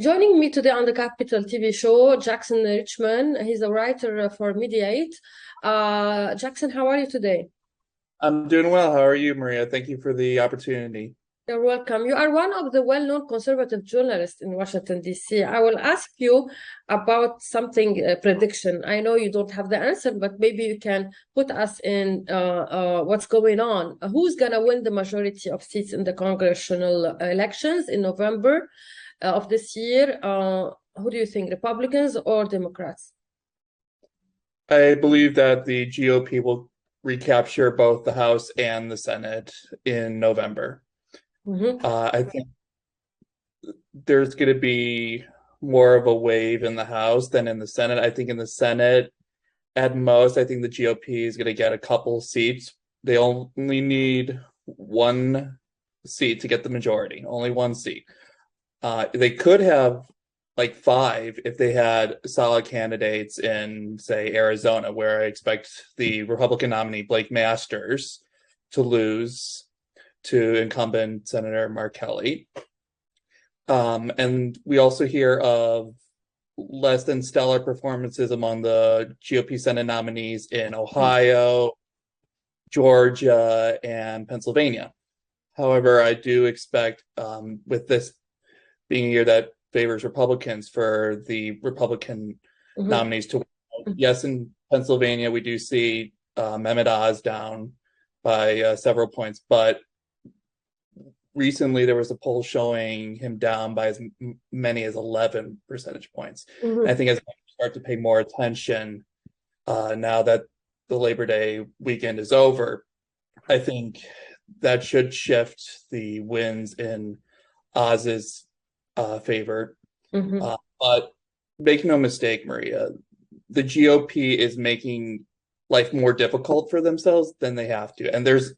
Joining me today on the Capital TV show, Jackson Richman. He's a writer for Mediate. Jackson, how are you today? I'm doing well. How are you, Maria? Thank you for the opportunity. You're welcome. You are one of the well-known conservative journalists in Washington, D.C. I will ask you about something, prediction. I know you don't have the answer, but maybe you can put us in what's going on. Who's going to win the majority of seats in the congressional elections in November of this year? Who do you think, Republicans or Democrats? I believe that the GOP will recapture both the House and the Senate in November. Mm-hmm. I think there's going to be more of a wave in the House than in the Senate. I think in the Senate, at most, I think the GOP is going to get a couple seats. They only need one seat to get the majority, only one seat. They could have like five if they had solid candidates in, say, Arizona, where I expect the Republican nominee, Blake Masters, to lose to incumbent Senator Mark Kelly. And we also hear of less than stellar performances among the GOP Senate nominees in Ohio, Georgia, and Pennsylvania. However, I do expect, with this being a year that favors Republicans, for the Republican Mm-hmm. nominees to win. Yes, in Pennsylvania, we do see Mehmet Oz down by several points, but recently there was a poll showing him down by as many as 11 percentage points. And I Mm-hmm. think as we start to pay more attention now that the Labor Day weekend is over, I think that should shift the wins in Oz's favor. Mm-hmm. But make no mistake, Maria, the GOP is making life more difficult for themselves than they have to. And there's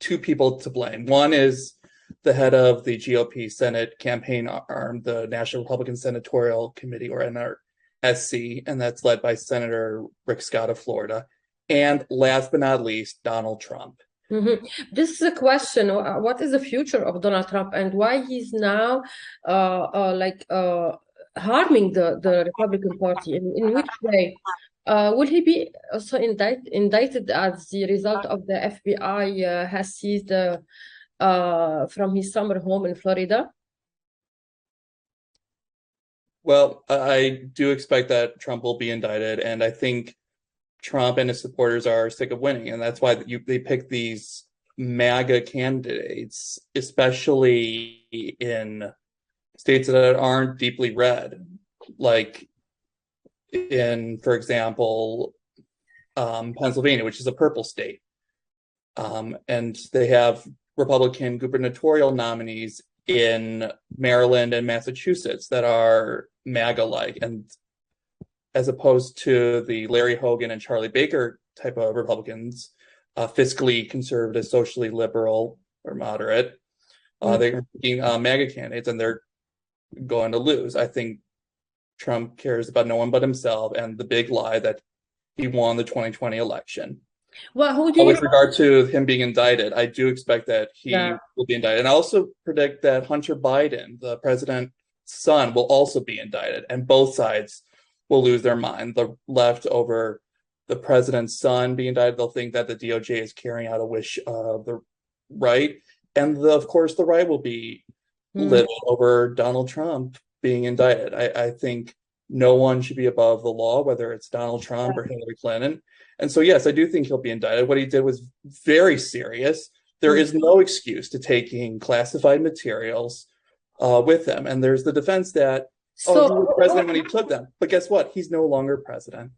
two people to blame. One is the head of the GOP Senate campaign arm, the National Republican Senatorial Committee, or NRSC, and that's led by Senator Rick Scott of Florida. And last but not least, Donald Trump. Mm-hmm. This is a question. What is the future of Donald Trump and why he's now harming the Republican Party? In which way? Will he be also indicted as the result of the FBI has seized from his summer home in Florida? Well, I do expect that Trump will be indicted, and I think Trump and his supporters are sick of winning, and that's why they pick these MAGA candidates, especially in states that aren't deeply red, like in, for example, Pennsylvania, which is a purple state. And they have Republican gubernatorial nominees in Maryland and Massachusetts that are MAGA-like, and as opposed to the Larry Hogan and Charlie Baker type of Republicans, fiscally conservative, socially liberal or moderate, they're picking MAGA candidates, and they're going to lose. I think Trump cares about no one but himself and the big lie that he won the 2020 election. Well, who do But you? with regard to him being indicted, I do expect that he Yeah. will be indicted. And I also predict that Hunter Biden, the president's son, will also be indicted, and both sides will lose their mind. The left over the president's son being indicted, they'll think that the DOJ is carrying out a wish of the right. And of course, the right will be Mm-hmm. livid over Donald Trump being indicted. I think no one should be above the law, whether it's Donald Trump or Hillary Clinton. And so, yes, I do think he'll be indicted. What he did was very serious. There is no excuse to taking classified materials with them. And there's the defense that, oh, he was So, president when he took them. But guess what? He's no longer president.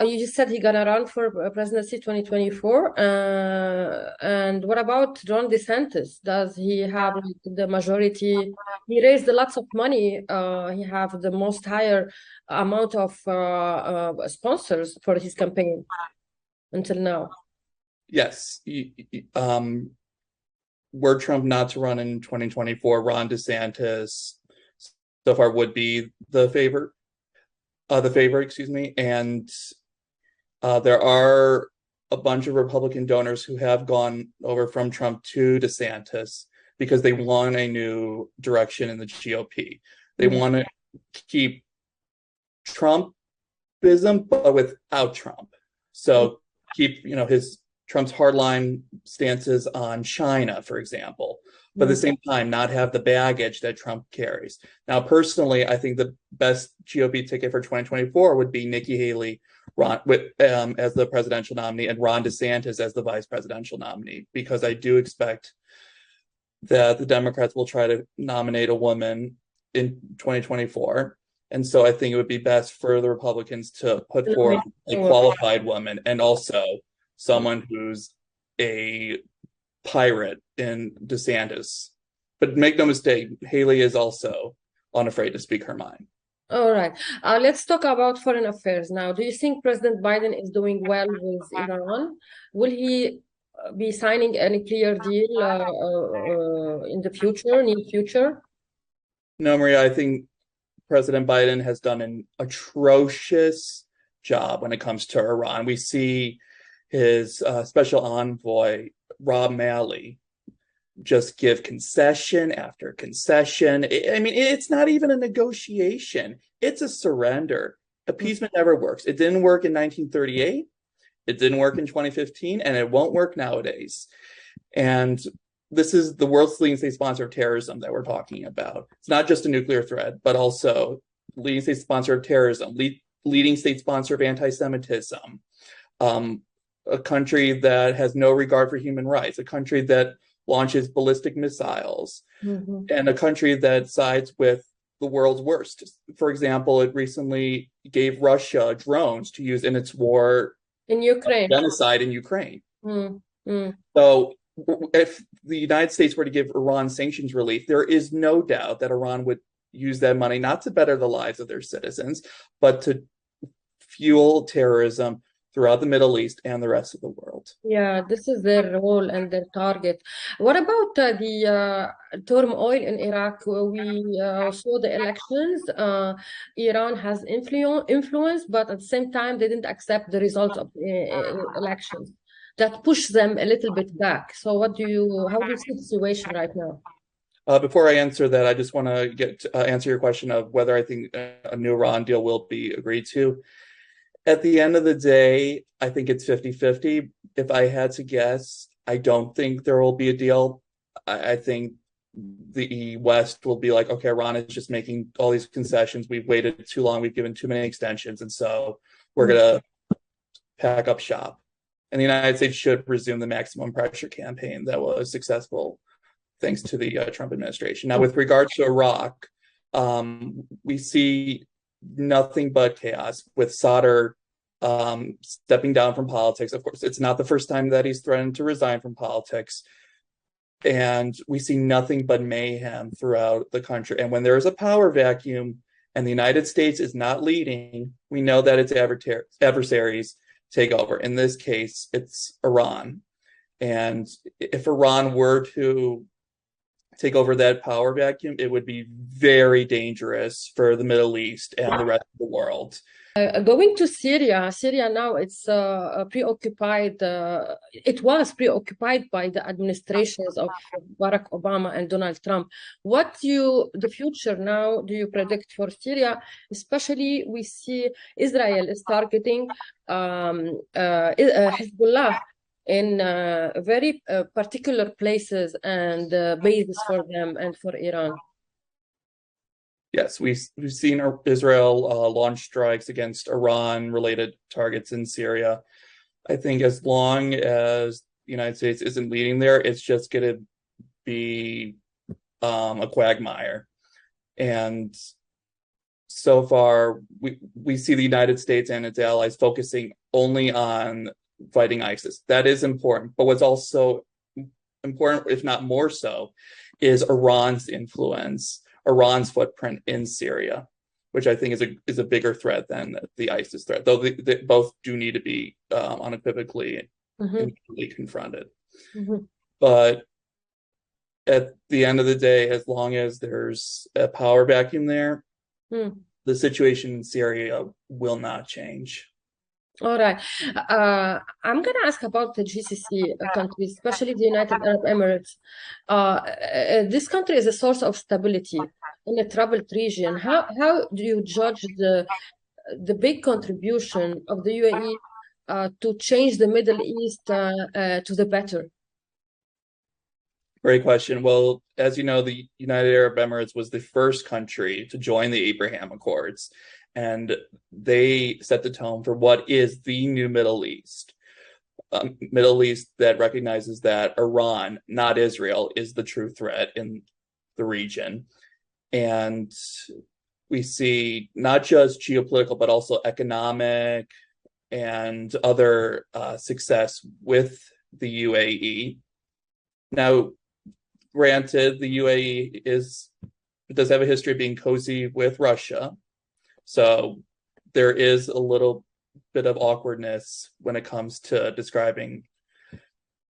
you just said he gonna run for presidency 2024. And what about Ron DeSantis? Does he have like, the majority? He raised lots of money. He have the most higher amount of sponsors for his campaign until now. Yes. Were Trump not to run in 2024, Ron DeSantis so far would be the favorite. Excuse me. And there are a bunch of Republican donors who have gone over from Trump to DeSantis. because they want a new direction in the GOP. They Mhm. want to keep Trumpism, but without Trump. So keep, his Trump's hardline stances on China, for example, but at the Mhm. same time, not have the baggage that Trump carries. Now, personally, I think the best GOP ticket for 2024 would be Nikki Haley as the presidential nominee and Ron DeSantis as the vice presidential nominee, because I do expect that the Democrats will try to nominate a woman in 2024. And so I think it would be best for the Republicans to put forth a qualified woman and also someone who's a pirate in DeSantis. But make no mistake, Haley is also unafraid to speak her mind. All right. Let's talk about foreign affairs now. Do you think President Biden is doing well with Iran? Will he be signing any clear deal in the future, near future? No, Maria, I think President Biden has done an atrocious job when it comes to Iran. We see his special envoy, Rob Malley, just give concession after concession. I mean, it's not even a negotiation, it's a surrender. Appeasement never works. It didn't work in 1938, it didn't work in 2015, and it won't work nowadays. And this is the world's leading state sponsor of terrorism that we're talking about. It's not just a nuclear threat, but also leading state sponsor of terrorism, leading state sponsor of anti-Semitism, a country that has no regard for human rights, a country that launches ballistic missiles, and a country that sides with the world's worst. For example, it recently gave Russia drones to use in its war In Ukraine. genocide in Ukraine. Mm-hmm. So if the United States were to give Iran sanctions relief, there is no doubt that Iran would use that money not to better the lives of their citizens, but to fuel terrorism throughout the Middle East and the rest of the world. Yeah, this is their role and their target. What about the turmoil in Iraq? We saw the elections. Iran has influence, but at the same time, they didn't accept the results of elections. That pushed them a little bit back. So, how do you see the situation right now? Before I answer that, I just want to answer your question of whether I think a new Iran deal will be agreed to. At the end of the day, I think it's 50-50. If I had to guess, I don't think there will be a deal. I think the West will be like, okay, Iran is just making all these concessions. We've waited too long. We've given too many extensions. And so we're going to pack up shop. And the United States should resume the maximum pressure campaign that was successful thanks to the Trump administration. Now, with regards to Iraq, we see nothing but chaos with Sadr stepping down from politics. Of course, it's not the first time that he's threatened to resign from politics. And we see nothing but mayhem throughout the country. And when there is a power vacuum and the United States is not leading, we know that its adversaries take over. In this case, it's Iran. And if Iran were to take over that power vacuum, it would be very dangerous for the Middle East and the rest of the world. Going to Syria now it's preoccupied. It was preoccupied by the administrations of Barack Obama and Donald Trump. The future now do you predict for Syria? Especially we see Israel is targeting Hezbollah in very particular places and bases for them and for Iran. Yes, we've seen Israel launch strikes against Iran-related targets in Syria. I think as long as the United States isn't leading there, it's just going to be a quagmire. And so far, we see the United States and its allies focusing only on fighting ISIS. That is important. But what's also important, if not more so, is Iran's influence, Iran's footprint in Syria, which I think is a bigger threat than the ISIS threat, though they both do need to be unequivocally confronted. But at the end of the day, as long as there's a power vacuum there, the situation in Syria will not change. All right. I'm going to ask about the GCC countries, especially the United Arab Emirates. This country is a source of stability in a troubled region. How do you judge the big contribution of the UAE to change the Middle East to the better? Great question. Well, as you know, the United Arab Emirates was the first country to join the Abraham Accords, and they set the tone for what is the new Middle East. Middle East that recognizes that Iran, not Israel, is the true threat in the region. And we see not just geopolitical, but also economic and other success with the UAE. Now, granted, the UAE does have a history of being cozy with Russia, so there is a little bit of awkwardness when it comes to describing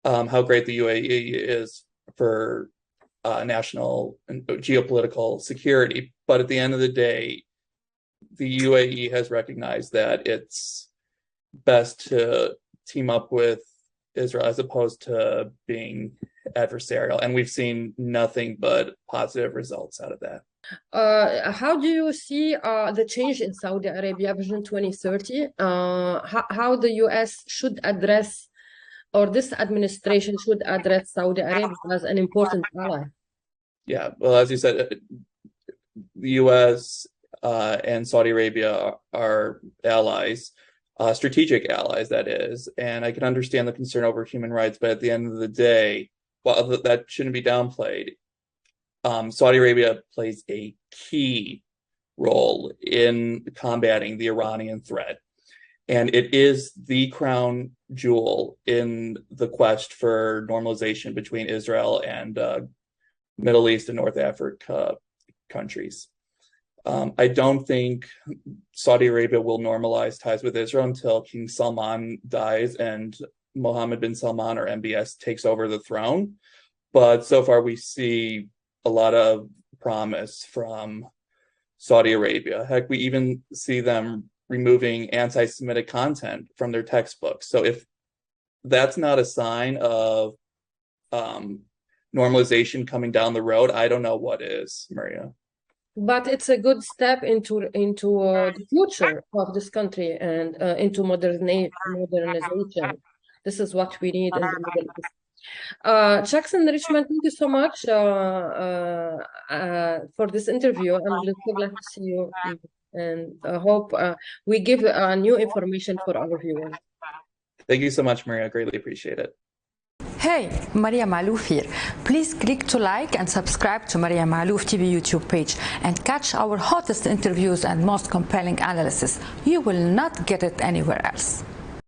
how great the UAE is for national and geopolitical security. But at the end of the day, the UAE has recognized that it's best to team up with Israel as opposed to being adversarial. And we've seen nothing but positive results out of that. How do you see the change in Saudi Arabia Vision 2030? How the US should address, or this administration should address Saudi Arabia as an important ally? Yeah, well, as you said, the US and Saudi Arabia are allies, strategic allies, that is. And I can understand the concern over human rights, but at the end of the day, well, that shouldn't be downplayed. Saudi Arabia plays a key role in combating the Iranian threat. And it is the crown jewel in the quest for normalization between Israel and Middle East and North Africa countries. I don't think Saudi Arabia will normalize ties with Israel until King Salman dies and Mohammed bin Salman, or MBS, takes over the throne. But so far we see a lot of promise from Saudi Arabia. Heck, we even see them removing anti-Semitic content from their textbooks. So if that's not a sign of normalization coming down the road, I don't know what is, Maria. But it's a good step into the future of this country and into modernization. This is what we need in the Middle East. Chucks and Richman, thank you so much for this interview. I'm so glad to see you, and I hope we give new information for our viewers. Thank you so much, Maria. I greatly appreciate it. Hey, Maria Malouf here. Please click to like and subscribe to Maria Malouf TV YouTube page and catch our hottest interviews and most compelling analysis. You will not get it anywhere else.